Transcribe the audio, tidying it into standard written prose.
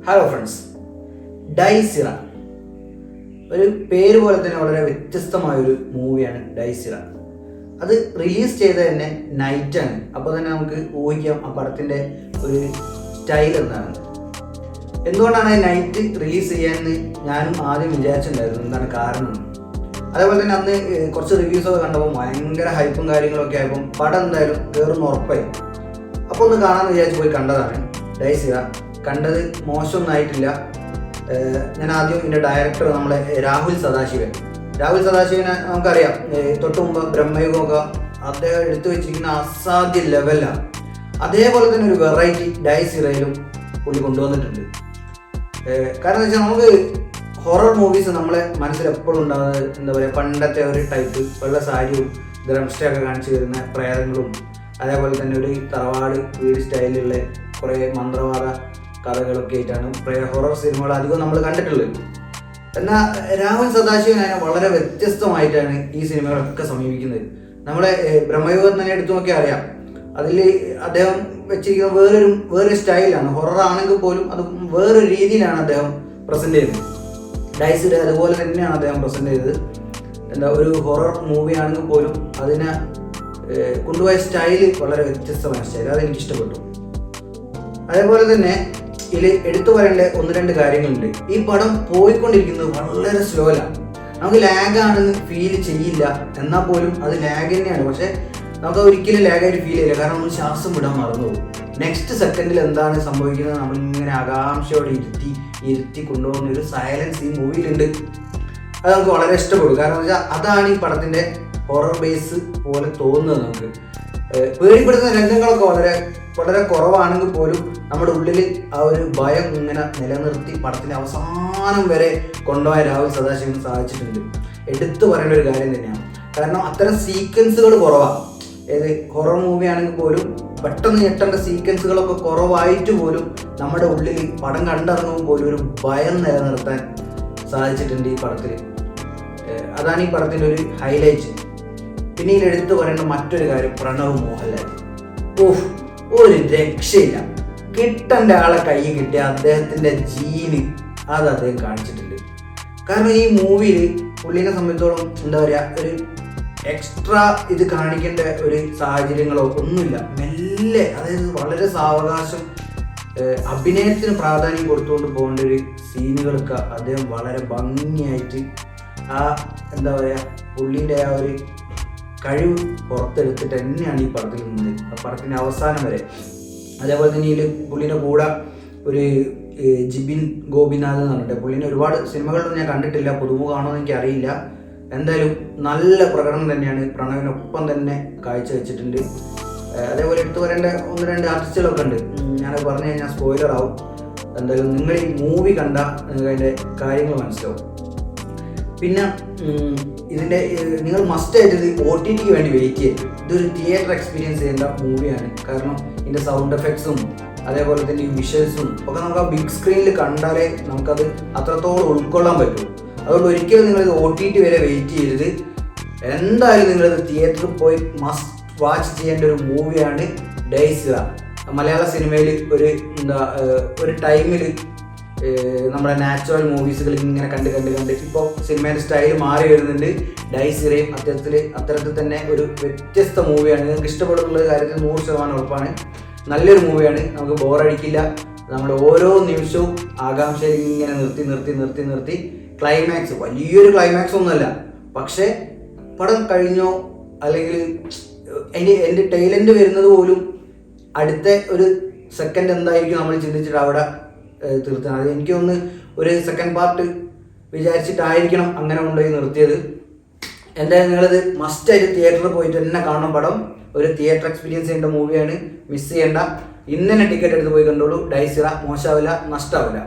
Hello friends, ഡൈസിറ ഒരു പേര് പോലെ തന്നെ വളരെ വ്യത്യസ്തമായൊരു മൂവിയാണ് ഡൈസിറ. അത് റിലീസ് ചെയ്ത തന്നെ നൈറ്റാണ്. അപ്പോൾ തന്നെ നമുക്ക് ഊഹിക്കാം ആ പടത്തിൻ്റെ ഒരു സ്റ്റൈൽ എന്താണ്. എന്തുകൊണ്ടാണ് നൈറ്റ് റിലീസ് ചെയ്യാമെന്ന് ഞാനും ആദ്യം വിചാരിച്ചിട്ടുണ്ടായിരുന്നു, എന്താണ് കാരണം. അതേപോലെ തന്നെ അന്ന് കുറച്ച് റിവ്യൂസൊക്കെ കണ്ടപ്പോൾ ഭയങ്കര ഹൈപ്പും കാര്യങ്ങളൊക്കെ ആയപ്പോൾ പടം എന്തായാലും കയറുന്ന ഉറപ്പായി. അപ്പോൾ ഒന്ന് കാണാമെന്ന് വിചാരിച്ച് പോയി കണ്ടതാണ് ഡൈസിറ. കണ്ടത് മോശമൊന്നും ആയിട്ടില്ല. ഞാൻ ആദ്യം ഇതിൻ്റെ ഡയറക്ടർ നമ്മളെ രാഹുൽ സദാശിവനെ നമുക്കറിയാം. തൊട്ട് മുമ്പ് ബ്രഹ്മയുഗമൊക്കെ അദ്ദേഹം എടുത്തു വെച്ചിരിക്കുന്ന അസാധ്യ ലെവലാണ്. അതേപോലെ തന്നെ ഒരു വെറൈറ്റി ഡൈസിറയിലും പുള്ളി കൊണ്ടുവന്നിട്ടുണ്ട്. കാരണം എന്ന് വെച്ചാൽ നമുക്ക് ഹൊറർ മൂവീസ് നമ്മളെ മനസ്സിൽ എപ്പോഴും ഉണ്ടാകുന്നത് എന്താ പറയുക, പണ്ടത്തെ ഒരു ടൈപ്പ് വെള്ള സാരിയും ദ്രംസ്റ്റൊക്കെ കാണിച്ചു വരുന്ന പ്രേതങ്ങളും, അതേപോലെ തന്നെ ഒരു തറവാട് വീട് സ്റ്റൈലിലുള്ള കുറേ മന്ത്രവാദ കഥകളൊക്കെ ആയിട്ടാണ് ഹൊറർ സിനിമകൾ അധികം നമ്മൾ കണ്ടിട്ടുള്ളത്. എന്നാൽ രാഹുൽ സദാശിവൻ അതിനെ വളരെ വ്യത്യസ്തമായിട്ടാണ് ഈ സിനിമകളൊക്കെ സമീപിക്കുന്നത്. നമ്മളെ ബ്രഹ്മയുഗം തന്നെ എടുത്തു നോക്കിയാൽ അറിയാം. അതിൽ അദ്ദേഹം വെച്ചിരിക്കുന്ന വേറൊരു സ്റ്റൈലാണ്. ഹൊറർ ആണെങ്കിൽ പോലും അത് വേറൊരു രീതിയിലാണ് അദ്ദേഹം പ്രസൻറ്റ് ചെയ്തത്. ഡൈസിയുടെ അതുപോലെ തന്നെയാണ് അദ്ദേഹം പ്രസൻറ്റ് ചെയ്തത്. ഒരു ഹൊറർ മൂവി ആണെങ്കിൽ പോലും അതിനെ കൊണ്ടുപോയ സ്റ്റൈല് വളരെ വ്യത്യസ്തമായ സ്റ്റൈൽ, അതെനിക്ക് ഇഷ്ടപ്പെട്ടു. അതേപോലെ തന്നെ ഇതിൽ എടുത്തു പറയേണ്ട ഒന്ന് രണ്ട് കാര്യങ്ങളുണ്ട്. ഈ പടം പോയിക്കൊണ്ടിരിക്കുന്നത് വളരെ സ്ലോയിലാണ്. നമുക്ക് ലാഗാണെന്ന് ഫീൽ ചെയ്യില്ല, എന്നാൽ പോലും അത് ലാഗ് തന്നെയാണ്. പക്ഷേ നമുക്ക് ഒരിക്കലും ലാഗായിട്ട് ഫീൽ ചെയ്യില്ല, കാരണം നമ്മൾ ശ്വാസം വിടാൻ മറന്നു പോകും. നെക്സ്റ്റ് സെക്കൻഡിൽ എന്താണ് സംഭവിക്കുന്നത് നമ്മളിങ്ങനെ ആകാംക്ഷയോടെ ഇരുത്തി കൊണ്ടുപോകുന്ന ഒരു സൈലൻസ് ഈ മൂവിയിലുണ്ട്. അത് നമുക്ക് വളരെ ഇഷ്ടപ്പെടും. കാരണം എന്ന് വെച്ചാൽ അതാണ് ഈ പടത്തിൻ്റെ ഹൊറർ ബേസ് പോലെ തോന്നുന്നത്. നമുക്ക് പേടിപ്പെടുത്തുന്ന രംഗങ്ങളൊക്കെ വളരെ കുറവാണെങ്കിൽ പോലും നമ്മുടെ ഉള്ളിൽ ആ ഒരു ഭയം ഇങ്ങനെ നിലനിർത്തി പടത്തിൻ്റെ അവസാനം വരെ കൊണ്ടുപോയ രാഹുൽ സദാശിവന് സാധിച്ചിട്ടുണ്ട്. എടുത്തു പറയേണ്ട ഒരു കാര്യം തന്നെയാണ്. കാരണം അത്തരം സീക്വൻസുകൾ കുറവാണ്. ഹൊറർ മൂവി ആണെങ്കിൽ പോലും പെട്ടെന്ന് ഞെട്ടേണ്ട സീക്വൻസുകളൊക്കെ കുറവായിട്ട് പോലും നമ്മുടെ ഉള്ളിൽ പടം കണ്ടിറങ്ങുമ്പോൾ പോലും ഒരു ഭയം നിലനിർത്താൻ സാധിച്ചിട്ടുണ്ട് ഈ പടത്തിൽ. അതാണ് ഈ പടത്തിൻ്റെ ഒരു ഹൈലൈറ്റ്. പിന്നെ ഇതിൽ എടുത്തു പറയേണ്ട മറ്റൊരു കാര്യം, പ്രണവ് മോഹൻലാൽ. ഒരു രക്ഷയില്ല. കിട്ടേണ്ട ആളെ കൈ കിട്ടിയ അദ്ദേഹത്തിൻ്റെ ജീന് അത് അദ്ദേഹം കാണിച്ചിട്ടുണ്ട്. കാരണം ഈ മൂവിയിൽ പുള്ളിനെ സംബന്ധിച്ചോളം എന്താ പറയുക, ഒരു എക്സ്ട്രാ ഇത് കാണിക്കേണ്ട ഒരു സാഹചര്യങ്ങളോ ഒന്നുമില്ല. മെല്ലെ, അതായത് വളരെ സാവകാശം അഭിനയത്തിന് പ്രാധാന്യം കൊടുത്തുകൊണ്ട് പോകേണ്ട ഒരു സീനുകളൊക്കെ അദ്ദേഹം വളരെ ഭംഗിയായിട്ട് ആ എന്താ പറയുക പുള്ളീൻ്റെ ആ ഒരു കഴിവ് പുറത്തെടുത്തിട്ട് തന്നെയാണ് ഈ പടത്തിൽ നിന്നത്, ആ പടത്തിൻ്റെ അവസാനം വരെ. അതേപോലെ തന്നെ ഇതിൽ പുള്ളീൻ്റെ കൂടെ ഒരു ജിബിൻ ഗോപിനാഥ് എന്ന് പറഞ്ഞിട്ട്, പുള്ളീൻ്റെ ഒരുപാട് സിനിമകളൊന്നും ഞാൻ കണ്ടിട്ടില്ല, പുതുമുഖമാണോ എന്ന് എനിക്ക് അറിയില്ല. എന്തായാലും നല്ല പ്രകടനം തന്നെയാണ്, പ്രണവിനൊപ്പം തന്നെ കാഴ്ചവെച്ചിട്ടുണ്ട്. അതേപോലെ എടുത്തു പറയേണ്ട ഒന്ന് രണ്ട് ആർട്ടിസ്റ്റുകളൊക്കെ ഉണ്ട്. ഞാനത് പറഞ്ഞു കഴിഞ്ഞാൽ സ്പോയിലർ ആവും. എന്തായാലും നിങ്ങൾ ഈ മൂവി കണ്ടാൽ നിങ്ങൾക്ക് അതിൻ്റെ കാര്യങ്ങൾ മനസ്സിലാവും. പിന്നെ ഇതിൻ്റെ നിങ്ങൾ മസ്റ്റായിട്ട് ഇത് OTTക്ക് വേണ്ടി വെയിറ്റ് ചെയ്യും. ഇതൊരു തിയേറ്റർ എക്സ്പീരിയൻസ് ചെയ്യേണ്ട മൂവിയാണ്. കാരണം ഇതിൻ്റെ സൗണ്ട് എഫക്ട്സും അതേപോലെ തന്നെ ഈ വിഷ്വൽസും ഒക്കെ നമുക്ക് ആ ബിഗ് സ്ക്രീനിൽ കണ്ടാലേ നമുക്കത് അത്രത്തോളം ഉൾക്കൊള്ളാൻ പറ്റും. അതുകൊണ്ട് ഒരിക്കലും നിങ്ങളിത് OTT വരെ വെയിറ്റ് ചെയ്യരുത്. എന്തായാലും നിങ്ങളിത് തിയേറ്ററിൽ പോയി മസ്റ്റ് വാച്ച് ചെയ്യേണ്ട ഒരു മൂവിയാണ് ഡൈസിറ. മലയാള സിനിമയിൽ ഒരു ടൈമിൽ നമ്മുടെ നാച്ചുറൽ മൂവീസുകൾ ഇങ്ങനെ കണ്ട് ഇപ്പോൾ സിനിമയുടെ സ്റ്റൈൽ മാറി വരുന്നുണ്ട്. ഡൈസിറയും അത്തരത്തിൽ തന്നെ ഒരു വ്യത്യസ്ത മൂവിയാണ്. നിങ്ങൾക്ക് ഇഷ്ടപ്പെടുന്ന കാര്യത്തിൽ 100% ഉറപ്പാണ്. നല്ലൊരു മൂവിയാണ്, നമുക്ക് ബോറടിക്കില്ല. നമ്മുടെ ഓരോ നിമിഷവും ആകാംക്ഷയിൽ ഇങ്ങനെ നിർത്തി ക്ലൈമാക്സ്, വലിയൊരു ക്ലൈമാക്സ് ഒന്നുമല്ല, പക്ഷേ പടം കഴിഞ്ഞോ അല്ലെങ്കിൽ എൻ്റെ ടൈലൻഡ് വരുന്നത് പോലും അടുത്ത ഒരു സെക്കൻഡ് എന്തായിരിക്കും നമ്മൾ ചിന്തിച്ചിട്ട് അവിടെ തീർത്തത്. അത് എനിക്കൊന്ന് ഒരു സെക്കൻഡ് പാർട്ട് വിചാരിച്ചിട്ടായിരിക്കണം അങ്ങനെ കൊണ്ടുപോയി നിർത്തിയത്. എന്തായാലും നിങ്ങളിത് മസ്റ്റായിട്ട് തിയേറ്ററിൽ പോയിട്ട് തന്നെ കാണണം. പടം ഒരു തിയേറ്റർ എക്സ്പീരിയൻസ് ചെയ്യേണ്ട മൂവിയാണ്, മിസ് ചെയ്യേണ്ട. ഇന്ന് തന്നെ ടിക്കറ്റ് എടുത്ത് പോയി കണ്ടോളൂ. ഡൈസിറ മോശമാവില്ല, നഷ്ടമാവില്ല.